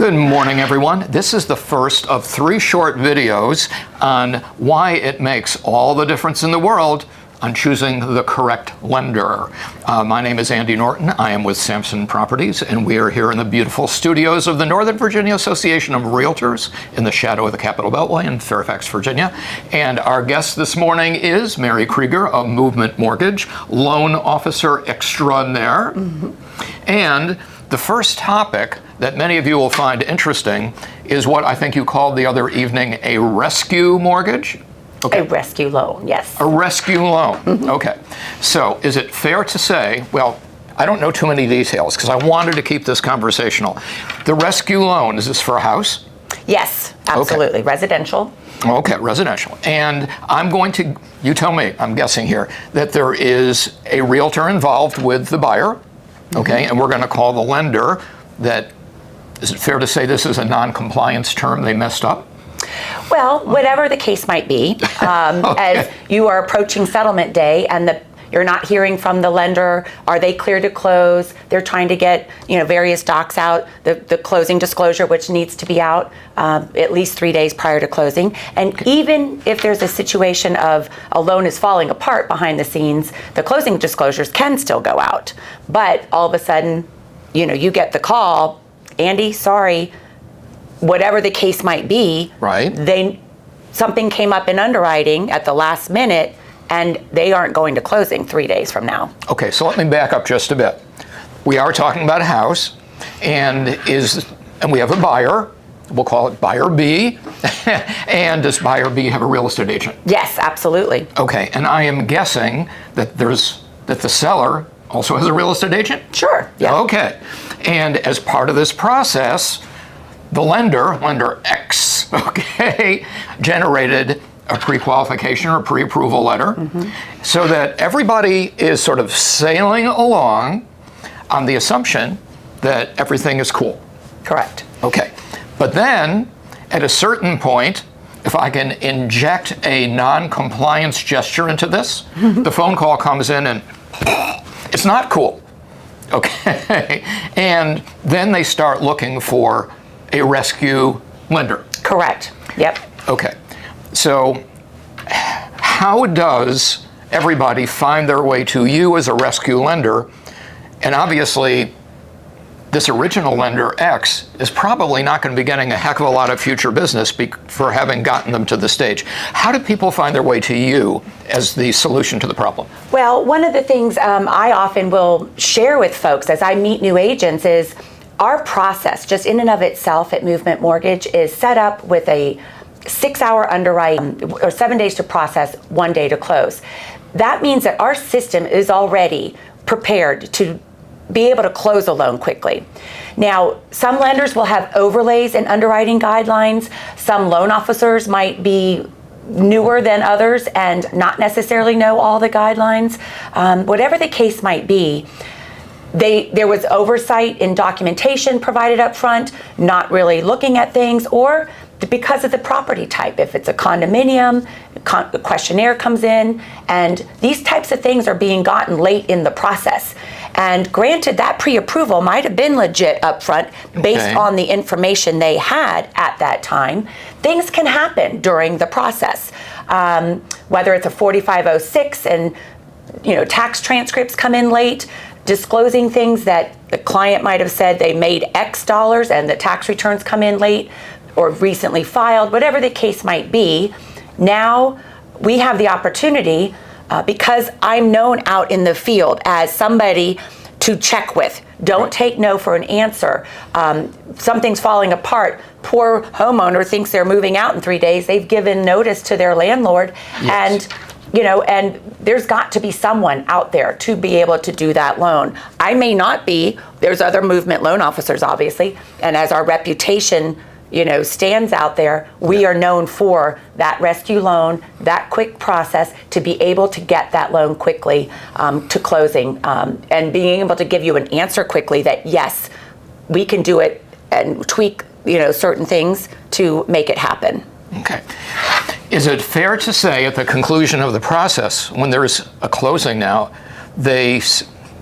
Good morning, everyone. This is the first of 3 short videos on why it makes all the difference in the world on choosing the correct lender. My name is Andy Norton. I am with Sampson Properties, and we are here in the beautiful studios of the Northern Virginia Association of Realtors in the shadow of the Capitol Beltway in Fairfax, Virginia. And our guest this morning is Mary Krieger of Movement Mortgage, loan officer extraordinaire. And the first topic that many of you will find interesting is what I think you called the other evening a rescue mortgage. Okay. A rescue loan, yes. A rescue loan. Okay. So is it fair to say, well, I don't know too many details because I wanted to keep this conversational. The rescue loan, is this for a house? Yes, absolutely. Okay. Residential. Okay, residential. And I'm going to, you tell me, I'm guessing here, that there is a realtor involved with the buyer. Okay, and we're going to call the lender that, is it fair to say this is a non-compliance term they messed up? Well, whatever the case might be, Okay. As you are approaching settlement day and you're not hearing from the lender, are they clear to close? They're trying to get various docs out, the closing disclosure, which needs to be out at least 3 days prior to closing. And even if there's a situation of a loan is falling apart behind the scenes, the closing disclosures can still go out. But all of a sudden, you get the call, Andy, sorry, whatever the case might be, right? Something came up in underwriting at the last minute, and they aren't going to closing 3 days from now. Okay, so let me back up just a bit. We are talking about a house, and we have a buyer. We'll call it buyer B. And does buyer B have a real estate agent? Yes, absolutely. Okay, and I am guessing that the seller also has a real estate agent? Sure. Yeah. Okay, and as part of this process, the lender X, generated a pre-qualification or pre-approval letter so that everybody is sort of sailing along on the assumption that everything is cool. Correct. Okay, but then at a certain point, if I can inject a non-compliance gesture into this, the phone call comes in and it's not cool. Okay, and then they start looking for a rescue lender. Correct. Yep. Okay. So how does everybody find their way to you as a rescue lender? And obviously, this original lender X is probably not going to be getting a heck of a lot of future business for having gotten them to the stage. How do people find their way to you as the solution to the problem? Well, one of the things I often will share with folks as I meet new agents is our process, just in and of itself at Movement Mortgage, is set up with a 6-hour underwriting or 7 days to process, 1 day to close. That means that our system is already prepared to be able to close a loan quickly. Now, some lenders will have overlays in underwriting guidelines. Some loan officers might be newer than others and not necessarily know all the guidelines. Whatever the case might be, there was oversight in documentation provided up front, not really looking at things, or because of the property type. If it's a condominium, a questionnaire comes in, and these types of things are being gotten late in the process. And granted, that pre-approval might have been legit up front based on the information they had at that time. Things can happen during the process, whether it's a 4506 and tax transcripts come in late, disclosing things that the client might have said they made X dollars and the tax returns come in late or recently filed, whatever the case might be. Now we have the opportunity, because I'm known out in the field as somebody to check with. Don't take no for an answer. Something's falling apart. Poor homeowner thinks they're moving out in 3 days. They've given notice to their landlord, and there's got to be someone out there to be able to do that loan. I may not be. There's other Movement loan officers, obviously, and as our reputation stands out there, we are known for that rescue loan, that quick process to be able to get that loan quickly to closing, and being able to give you an answer quickly that yes, we can do it and tweak certain things to make it happen. Okay. Is it fair to say at the conclusion of the process, when there's a closing now, they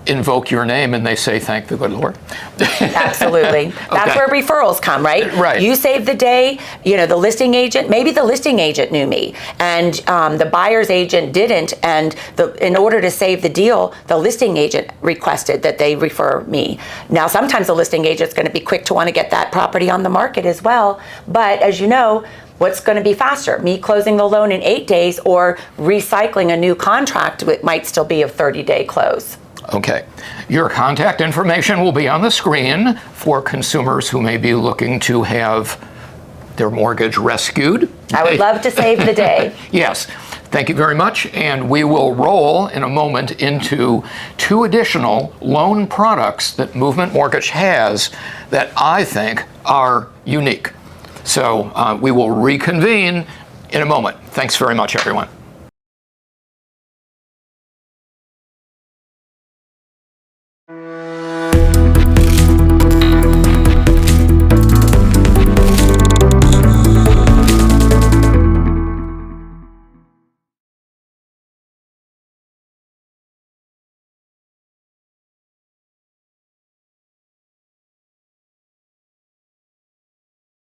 invoke your name and they say, thank the good Lord. Absolutely. That's Okay. where referrals come, right? Right. You saved the day, the listing agent, maybe the listing agent knew me and the buyer's agent didn't. And in order to save the deal, the listing agent requested that they refer me. Now, sometimes the listing agent's going to be quick to want to get that property on the market as well. But as you know, what's going to be faster? Me closing the loan in 8 days or recycling a new contract that might still be a 30-day close? Okay. Your contact information will be on the screen for consumers who may be looking to have their mortgage rescued. I would love to save the day. Yes. Thank you very much. And we will roll in a moment into 2 additional loan products that Movement Mortgage has that I think are unique. So we will reconvene in a moment. Thanks very much, everyone.